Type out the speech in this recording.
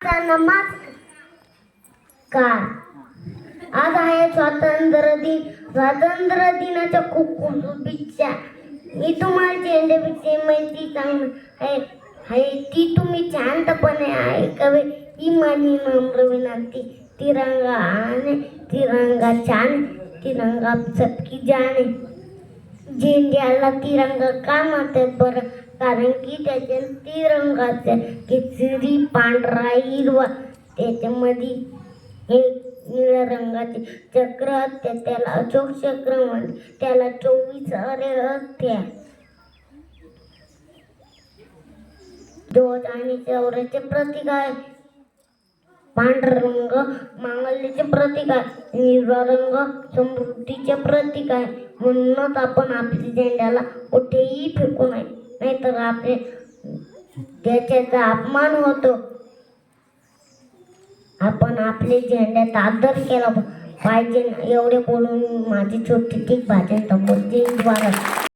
नमस्कार. आज आहे स्वातंत्र्य दिन. स्वातंत्र्य दिनाच्या खूप खूप शुभेच्छा. मी तुम्हाला झेंड्याविषयी माहिती सांगणार आहे ती तुम्ही शांतपणे ऐकावे ही माझी नम्र विनंती. तिरंगा आने तिरंगा चाने तिरंगा सबकी जाने. झेंड्याला तिरंगा का म्हणतात बरं? कारण की त्याच्या तिरंगाचे केसरी पांढरा हिरवा त्याच्यामध्ये एक निळ्या रंगाचे चक्र असते त्याला अशोक चक्र म्हणते. त्याला 24 अरे असते. ध्वज आणि शौर्याचे प्रतीक आहे. पांढरा रंग मांगल्याचे प्रतीक आहे. हिरवा रंग समृद्धीचे प्रतीक आहे. म्हणूनच आपण आपल्या झेंड्याला कुठेही फेकू नये, नाहीतर आपले त्याचा अपमान होतो. आपण आपले झेंड्याचा आदर केला पाहिजे. एवढे बोलून माझी छोटी भाषण संपवते. जय भारत.